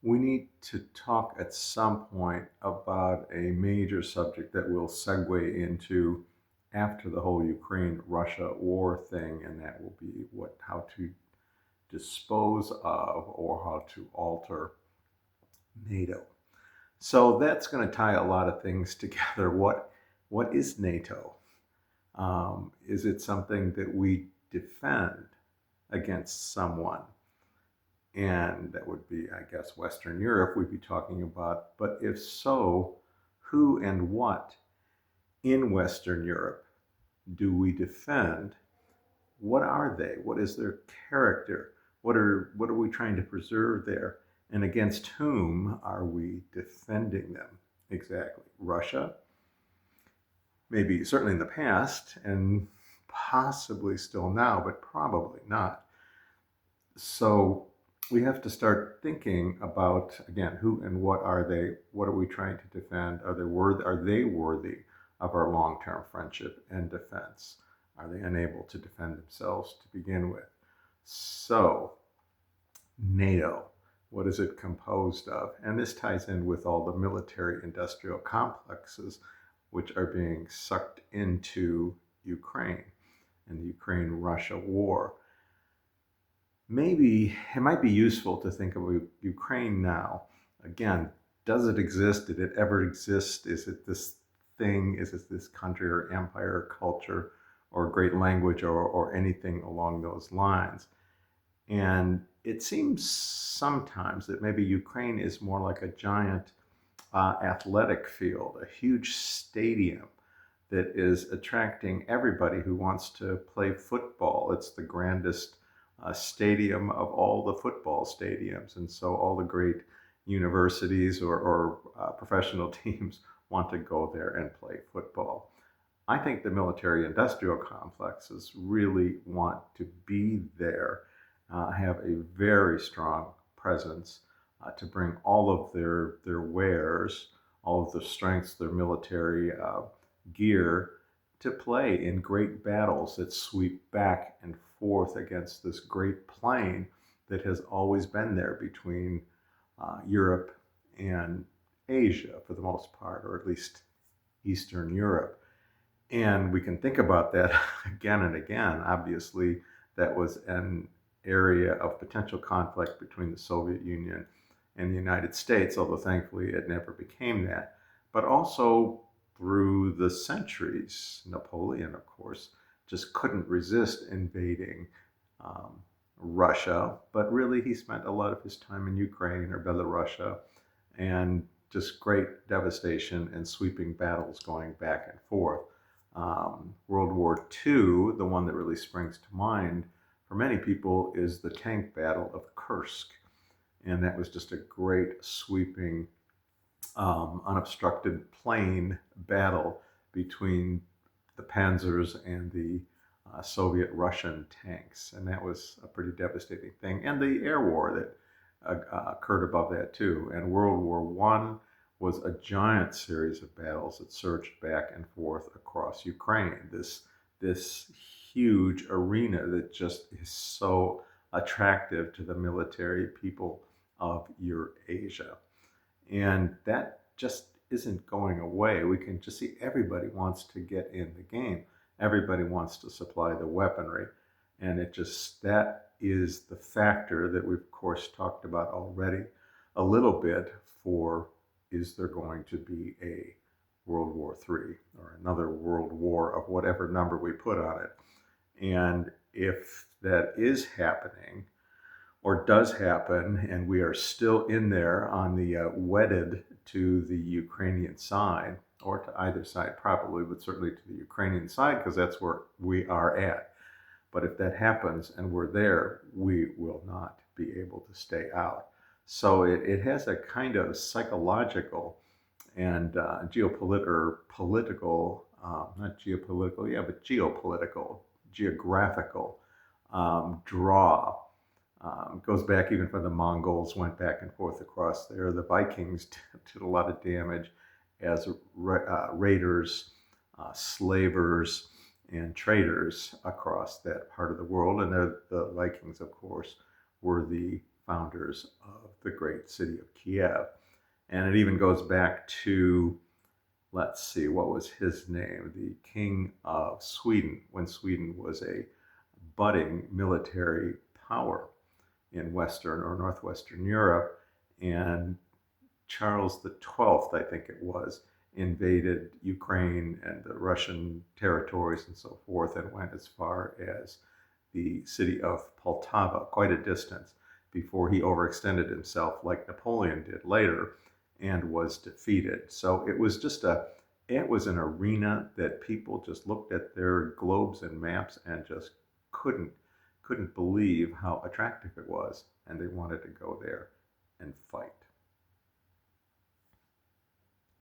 we need to talk at some point about a major subject that will segue into after the whole Ukraine-Russia war thing, and that will be how to dispose of or how to alter NATO. So that's going to tie a lot of things together. What is NATO? Is it something that we defend against someone? And that would be, I guess, Western Europe we'd be talking about. But if so, who and what in Western Europe do we defend? What are they? What is their character? What are we trying to preserve there? And against whom are we defending them? Exactly. Russia, maybe certainly in the past, and possibly still now, but probably not. So we have to start thinking about, again, who and what are they? What are we trying to defend? Are they worthy of our long-term friendship and defense? Are they unable to defend themselves to begin with? So NATO, what is it composed of? And this ties in with all the military industrial complexes which are being sucked into Ukraine and the Ukraine-Russia war. Maybe it might be useful to think of Ukraine now. Again, does it exist? Did it ever exist? Is it this thing? Is it this country or empire or culture or great language or anything along those lines? And it seems sometimes that maybe Ukraine is more like a giant athletic field, a huge stadium that is attracting everybody who wants to play football. It's the grandest stadium of all the football stadiums. And so all the great universities or professional teams want to go there and play football. I think the military industrial complexes really want to be there, have a very strong presence to bring all of their wares, all of the strengths, their military gear to play in great battles that sweep back and forth against this great plain that has always been there between Europe and Asia for the most part, or at least Eastern Europe. And we can think about that again and again. Obviously, that was an area of potential conflict between the Soviet Union and the United States, although thankfully it never became that. But also through the centuries, Napoleon, of course, just couldn't resist invading Russia. But really, he spent a lot of his time in Ukraine or Belarusia, and just great devastation and sweeping battles going back and forth. World War II, the one that really springs to mind for many people, is the tank battle of Kursk. And that was just a great sweeping, unobstructed plain battle between the panzers and the Soviet Russian tanks. And that was a pretty devastating thing. And the air war that occurred above that too. And World War One was a giant series of battles that surged back and forth across Ukraine. This huge arena that just is so attractive to the military people of Eurasia. And that just isn't going away. We can just see everybody wants to get in the game. Everybody wants to supply the weaponry. And that is the factor that we've, of course, talked about already a little bit for, is there going to be a World War III or another world war of whatever number we put on it? And if that is happening or does happen, and we are still in there on the wedded to the Ukrainian side, or to either side probably, but certainly to the Ukrainian side, because that's where we are at. But if that happens and we're there, we will not be able to stay out. So it has a kind of psychological and political, not geopolitical, yeah, but geopolitical, geographical draw. Goes back even from the Mongols, went back and forth across there. The Vikings did a lot of damage as raiders, slavers, and traders across that part of the world. And the Vikings, of course, were the founders of the great city of Kiev. And it even goes back to, let's see, what was his name? The king of Sweden, when Sweden was a budding military power in Western or Northwestern Europe. And Charles the 12th, I think it was, invaded Ukraine and the Russian territories and so forth, and went as far as the city of Poltava, quite a distance, before he overextended himself like Napoleon did later and was defeated. So it was an arena that people just looked at their globes and maps and just couldn't couldn't believe how attractive it was, and they wanted to go there and fight.